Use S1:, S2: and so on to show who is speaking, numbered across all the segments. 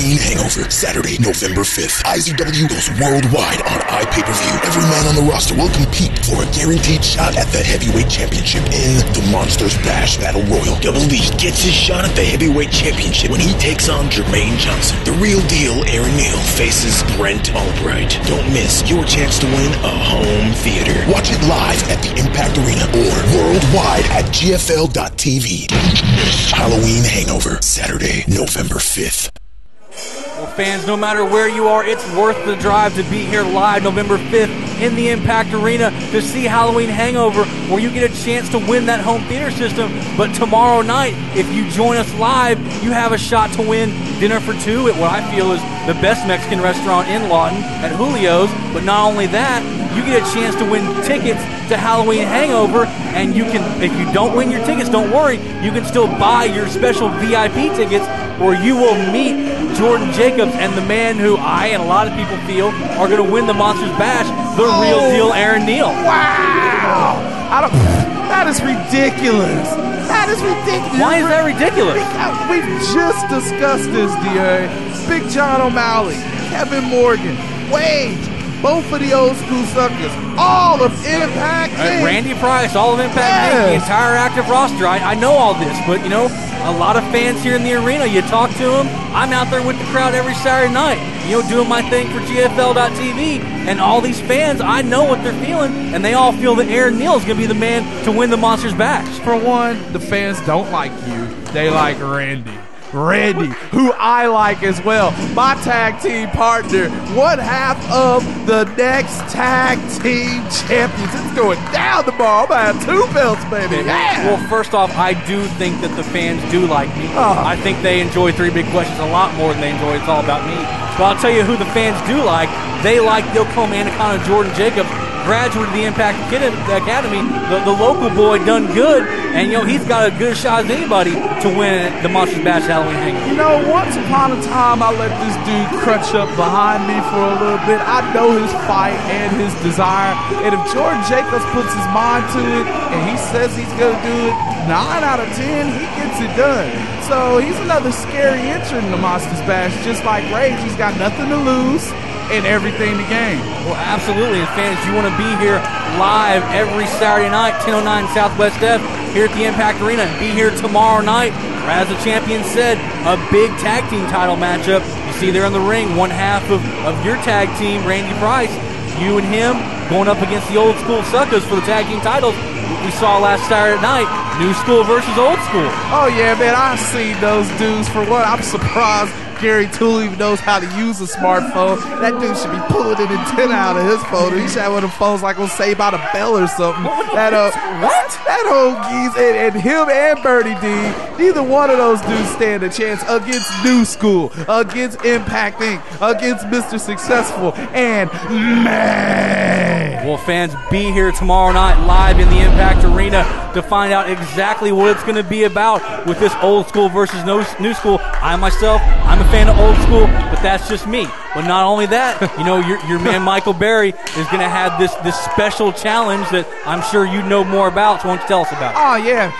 S1: Halloween Hangover, Saturday, November 5th. IZW goes worldwide on iPay-per-view. Every man on the roster will compete for a guaranteed shot at the heavyweight championship in the Monsters Bash Battle Royal. Double D gets his shot at the heavyweight championship when he takes on Jermaine Johnson. The Real Deal, Aaron Neal, faces Brent Albright. Don't miss your chance to win a home theater. Watch it live at the Impact Arena or worldwide at GFL.tv. Halloween Hangover, Saturday, November 5th.
S2: Well, fans, no matter where you are, it's worth the drive to be here live November 5th in the Impact Arena to see Halloween Hangover, where you get a chance to win that home theater system. But tomorrow night, if you join us live, you have a shot to win dinner for two at what I feel is the best Mexican restaurant in Lawton at Julio's. But not only that, you get a chance to win tickets to Halloween Hangover, and you can, if you don't win your tickets, don't worry, you can still buy your special VIP tickets where you will meet Jordan Jacobs and the man who I and a lot of people feel are going to win the Monsters Bash, the Real Deal, Aaron Neal.
S3: Wow! That is ridiculous. That is ridiculous.
S2: Why is that ridiculous?
S3: We've just discussed this, D.A. Big John O'Malley, Kevin Morgan, Wade, both of the old school suckers, all of Impact.
S2: Randy Price, all of Impact, the entire active roster. I know all this, but you know, a lot of fans here in the arena, you talk to them. I'm out there with the crowd every Saturday night, you know, doing my thing for GFL.tv, and all these fans, I know what they're feeling, and they all feel that Aaron Neal is going to be the man to win the Monsters Bash.
S3: For one, the fans don't like you. They like Randy, who I like as well. My tag team partner, one half of the next tag team champions. It's going down tomorrow. I'm going to have two belts, baby. Yeah.
S2: Well, first off, I do think that the fans do like me. I think they enjoy Three Big Questions a lot more than they enjoy It's All About Me. But I'll tell you who the fans do like. They like the Oklahoma Anaconda Jordan Jacobs, graduate of the Impact Academy, the local boy done good, and you know he's got a good shot as anybody to win the Monsters Bash Halloween Hangover.
S3: You know, once upon a time I let this dude crunch up behind me for a little bit. I know his fight and his desire, and if Jordan Jacobs puts his mind to it and he says he's going to do it, 9 out of 10 he gets it done. So he's another scary entrant in the Monsters Bash, just like Rage. He's got nothing to lose and everything to gain.
S2: Well, absolutely. And fans, you want to be here live every Saturday night, 10:09 Southwest F, here at the Impact Arena. And be here tomorrow night, or as the champion said, a big tag team title matchup. You see there in the ring, one half of your tag team, Randy Price, you and him going up against the Old School Suckers for the tag team titles. We saw last Saturday night, New School versus Old School.
S3: Oh yeah, man, I've seen those dudes. For what, I'm surprised Gary Toole even knows how to use a smartphone. That dude should be pulling an antenna out of his phone. He should have one of the phones like on Saved by the Bell or something. That whole geese, and him and Birdie D, neither one of those dudes stand a chance against New School, against Impact Inc., against Mr. Successful, and man.
S2: Well, fans, be here tomorrow night live in the Impact Arena to find out exactly what it's going to be about with this Old School versus New School. I myself, I'm a fan of Old School, but that's just me. But not only that, you know, your man Michael Berry is going to have this special challenge that I'm sure you know more about, so why don't you tell us about it?
S3: Oh, yeah.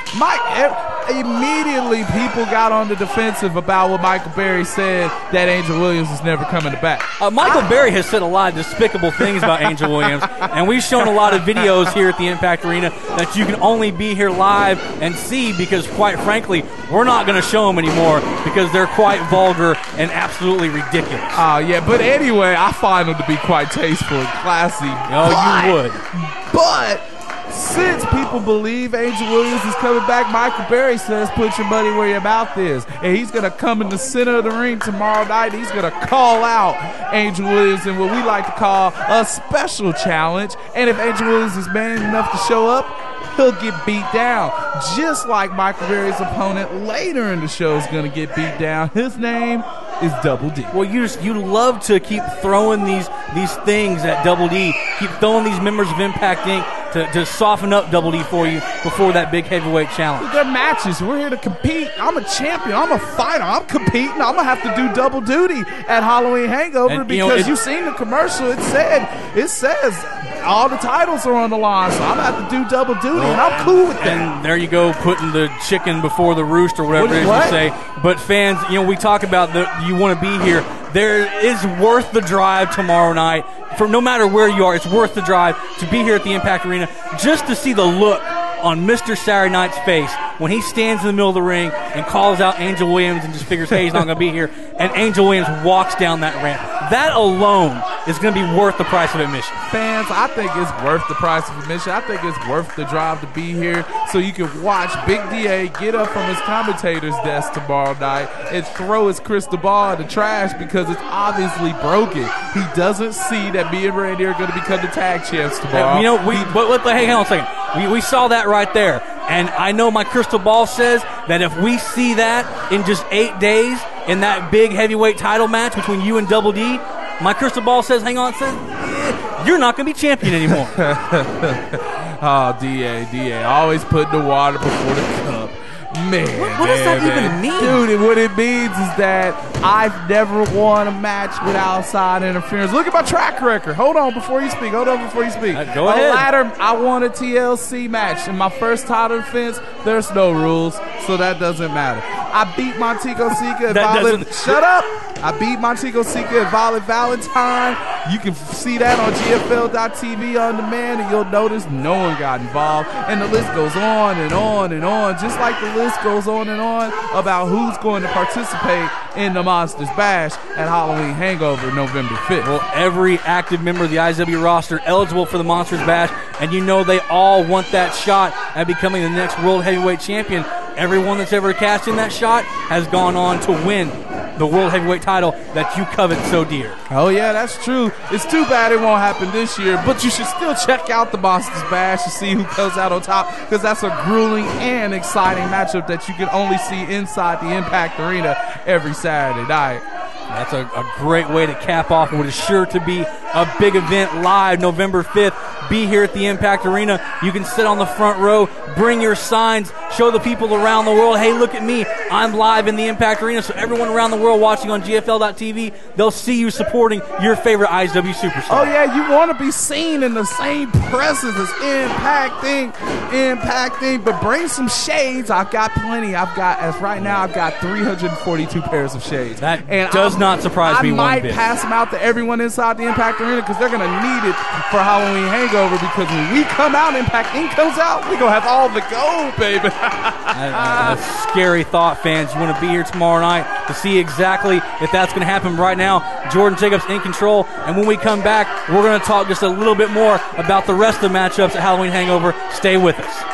S3: Immediately people got on the defensive about what Michael Berry said, that Angel Williams is never coming back.
S2: Michael Berry has said a lot of despicable things about Angel Williams, and we've shown a lot of videos here at the Impact Arena that you can only be here live and see because, quite frankly, we're not going to show them anymore because they're quite vulgar and absolutely ridiculous.
S3: Oh, yeah, but anyway, I find them to be quite tasteful and classy.
S2: Oh, you would.
S3: But since people believe Angel Williams is coming back, Michael Berry says put your money where your mouth is. And he's going to come in the center of the ring tomorrow night. He's going to call out Angel Williams in what we like to call a special challenge. And if Angel Williams is man enough to show up, he'll get beat down. Just like Michael Berry's opponent later in the show is going to get beat down. His name is Double D.
S2: Well, you love to keep throwing these things at Double D. Keep throwing these members of Impact Inc. to soften up Double D for you before that big heavyweight challenge.
S3: They're matches. We're here to compete. I'm a champion. I'm a fighter. I'm competing. I'm going to have to do double duty at Halloween Hangover because you've seen the commercial. It says all the titles are on the line, so I'm going to have to do double duty, and I'm cool with that.
S2: And there you go, putting the chicken before the roost, or whatever it is you say. But fans, we talk about you want to be here. There is worth the drive tomorrow night. For no matter where you are, it's worth the drive to be here at the Impact Arena just to see the look on Mr. Saturday Night's face when he stands in the middle of the ring and calls out Angel Williams and just figures, hey, he's not going to be here, and Angel Williams walks down that ramp. That alone is going to be worth the price of admission.
S3: Fans, I think it's worth the price of admission. I think it's worth the drive to be here so you can watch Big D.A. get up from his commentator's desk tomorrow night and throw his crystal ball in the trash because it's obviously broken. He doesn't see that me and Randy are going to become the tag champs tomorrow.
S2: Hey, hang on a second. We saw that right there. And I know my crystal ball says that if we see that in just 8 days in that big heavyweight title match between you and Double D, my crystal ball says, hang on, it says, you're not going to be champion anymore.
S3: Oh, D.A. always putting the water before the cup. Man,
S2: what does that even mean?
S3: Dude, what it means is that I've never won a match with outside interference. Look at my track record. Hold on before you speak.
S2: Go ahead.
S3: I won a TLC match. In my first title defense, there's no rules, so that doesn't matter. I beat Montego Sika at Violet. Shut up! I beat Montego Sika at Violet Valentine. You can see that on GFL.TV on demand, and you'll notice no one got involved. And the list goes on and on and on, just like the list goes on and on about who's going to participate in the Monsters Bash at Halloween Hangover November 5th.
S2: Well, every active member of the IZW roster eligible for the Monsters Bash, and they all want that shot at becoming the next World Heavyweight Champion. Everyone that's ever cashed in that shot has gone on to win the World Heavyweight title that you covet so dear.
S3: Oh, yeah, that's true. It's too bad it won't happen this year, but you should still check out the Monsters Bash to see who comes out on top, because that's a grueling and exciting matchup that you can only see inside the Impact Arena every Saturday night.
S2: That's a great way to cap off what is sure to be a big event live November 5th. Be here at the Impact Arena. You can sit on the front row, bring your signs, show the people around the world, hey, look at me, I'm live in the Impact Arena. So everyone around the world watching on GFL.TV, they'll see you supporting your favorite IZW superstar.
S3: Oh, yeah, you want to be seen in the same presence as Impact thing, but bring some shades. I've got plenty. Right now, I've got 342 pairs of shades.
S2: That does not surprise me one bit.
S3: I might pass them out to everyone inside the Impact Arena because they're going to need it for Halloween Hangover, because when we come out, Impact Inc. comes out, we're going to have all the gold, baby.
S2: That's a scary thought, fans. You want to be here tomorrow night to see exactly if that's going to happen. Right now, Jordan Jacobs in control, and when we come back, we're going to talk just a little bit more about the rest of the matchups at Halloween Hangover. Stay with us.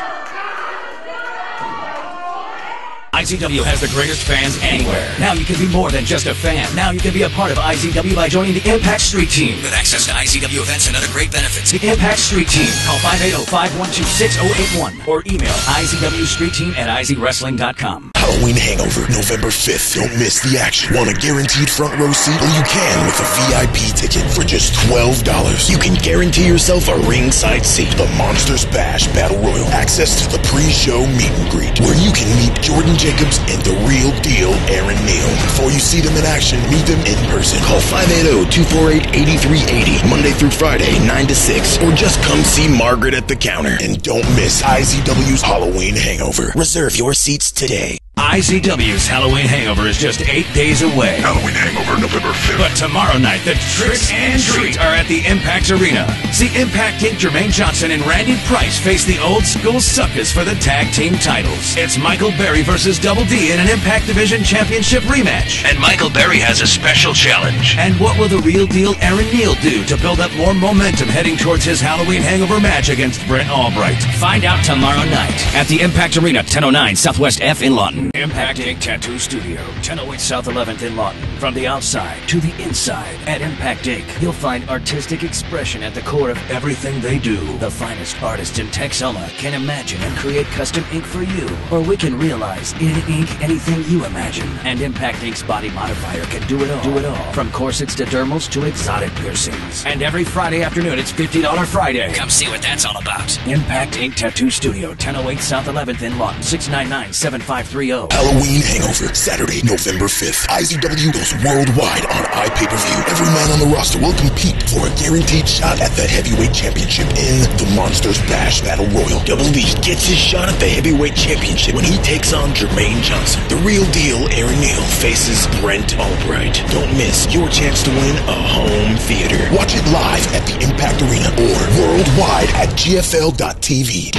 S4: IZW has the greatest fans anywhere. Now you can be more than just a fan. Now you can be a part of IZW by joining the Impact Street Team. With access to IZW events and other great benefits. The Impact Street Team. Call 580-512-6081 or email IZWStreetTeam@IZWrestling.com.
S1: Halloween Hangover, November 5th. Don't miss the action. Want a guaranteed front row seat? Well, you can with a VIP ticket for just $12. You can guarantee yourself a ringside seat. The Monsters Bash Battle Royal. Access to the pre-show meet and greet, where you can meet Jordan Jacobs and the real deal Aaron Neal. Before you see them in action, meet them in person. Call 580-248-8380, Monday through Friday, 9 to 6. Or just come see Margaret at the counter. And don't miss IZW's Halloween Hangover. Reserve your seats today.
S4: IZW's Halloween Hangover is just 8 days away.
S1: Halloween Hangover, November 5th.
S4: But tomorrow night, the Tricks and Treat are at the Impact Arena. See Impact Inc. Jermaine Johnson and Randy Price face the Old School Suckers for the tag team titles. It's Michael Berry versus Double D in an Impact Division Championship rematch. And Michael Berry has a special challenge. And what will the real deal Aaron Neal do to build up more momentum heading towards his Halloween Hangover match against Brent Albright? Find out tomorrow night at the Impact Arena, 1009 Southwest F in Lawton. Impact Inc. Tattoo Studio, 1008 South 11th in Lawton. From the outside to the inside, at Impact Inc., you'll find artistic expression at the core of everything they do. The finest artists in Texoma can imagine and create custom ink for you, or we can realize in ink anything you imagine. And Impact Inc.'s body modifier can do it all. From corsets to dermals to exotic piercings. And every Friday afternoon, it's $50 Friday. Come see what that's all about. Impact Inc. Tattoo Studio, 1008 South 11th in Lawton, 699-7530.
S1: Halloween Hangover, Saturday, November 5th. IZW goes goes worldwide on iPay-per-view. Every man on the roster will compete for a guaranteed shot at the heavyweight championship in the Monsters Bash Battle Royal. Double D gets his shot at the heavyweight championship when he takes on Jermaine Johnson. The real deal, Aaron Neal, faces Brent Albright. Don't miss your chance to win a home theater. Watch it live at the Impact Arena or worldwide at GFL.tv.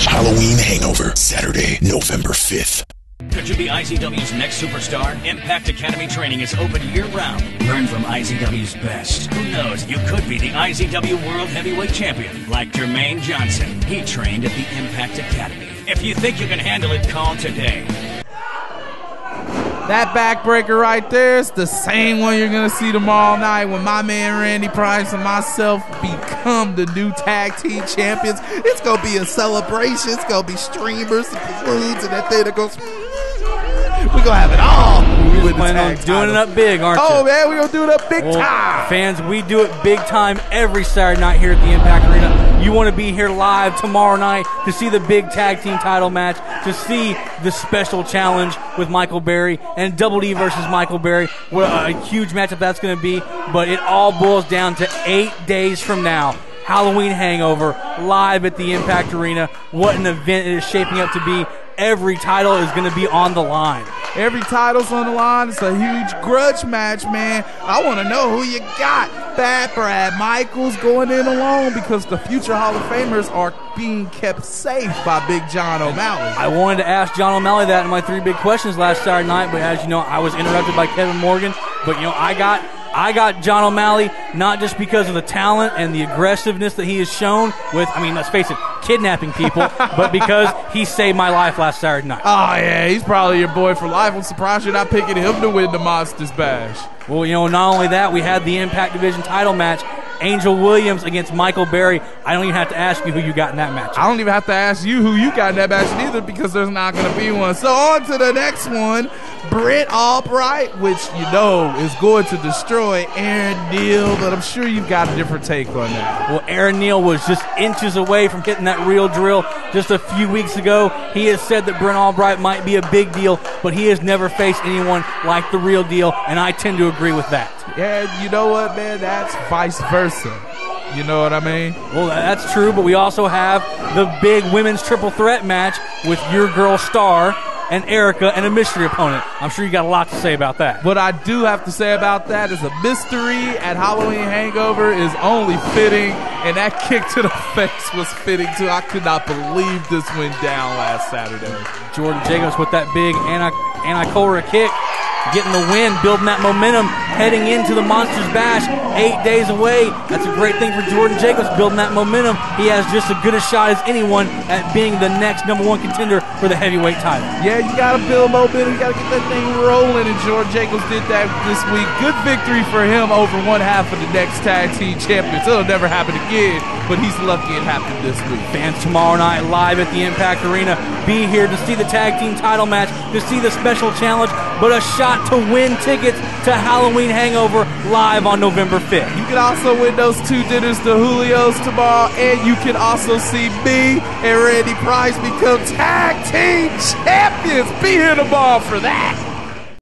S1: Halloween Hangover, Saturday, November 5th.
S4: Could you be IZW's next superstar? Impact Academy training is open year-round. Learn from IZW's best. Who knows, you could be the IZW World Heavyweight Champion, like Jermaine Johnson. He trained at the Impact Academy. If you think you can handle it, call today.
S3: That backbreaker right there is the same one you're going to see tomorrow night when my man Randy Price and myself become the new tag team champions. It's going to be a celebration. It's going to be streamers and balloons and that thing that goes... We're going to have it all.
S2: We're planning on doing it up big, aren't you?
S3: Oh, man, we're going to do it up big time.
S2: Fans, we do it big time every Saturday night here at the Impact Arena. You want to be here live tomorrow night to see the big tag team title match, to see the special challenge with Michael Berry and Double D versus Michael Berry. What a huge matchup that's going to be. But it all boils down to 8 days from now. Halloween Hangover live at the Impact Arena. What an event it is shaping up to be. Every title is going to be on the line.
S3: Every title's on the line. It's a huge grudge match, man. I want to know who you got. Bad Brad Michaels going in alone because the future Hall of Famers are being kept safe by Big John O'Malley.
S2: I wanted to ask John O'Malley that in my 3 big questions last Saturday night, but as you know, I was interrupted by Kevin Morgan. But, you know, I got John O'Malley not just because of the talent and the aggressiveness that he has shown with, I mean, let's face it, kidnapping people, but because he saved my life last Saturday night.
S3: Oh, yeah, he's probably your boy for life. I'm surprised you're not picking him to win the Monsters Bash.
S2: Well, you know, not only that, we had the Impact Division title match, Angel Williams against Michael Berry. I don't even have to ask you who you got in that match.
S3: I don't even have to ask you who you got in that match either because there's not going to be one. So on to the next one, Brent Albright, which you know is going to destroy Aaron Neal, but I'm sure you've got a different take on that.
S2: Well, Aaron Neal was just inches away from hitting that real drill just a few weeks ago. He has said that Brent Albright might be a big deal, but he has never faced anyone like the real deal, and I tend to agree with that.
S3: Yeah, you know what, man? That's vice versa. You know what I mean?
S2: Well, that's true, but we also have the big women's triple threat match with your girl Star and Erica and a mystery opponent. I'm sure you got a lot to say about that.
S3: What I do have to say about that is a mystery at Halloween Hangover is only fitting, and that kick to the face was fitting too. I could not believe this went down last Saturday.
S2: Jordan Jacobs with that big Anti-Cobra kick, getting the win, building that momentum, heading into the Monsters Bash 8 days away. That's a great thing for Jordan Jacobs, building that momentum. He has just as good a shot as anyone at being the next #1 contender for the heavyweight title.
S3: Yeah, you got to build momentum. You got to get that thing rolling, and Jordan Jacobs did that this week. Good victory for him over one half of the next tag team champions. It'll never happen again, but he's lucky it happened this week.
S2: Fans, tomorrow night live at the Impact Arena. Be here to see the tag team title match, to see the special challenge, but a shot to win tickets to Halloween Hangover live on November 5th.
S3: You can also win those 2 dinners to Julio's tomorrow, and you can also see me and Randy Price become tag team champions. Be here tomorrow for that.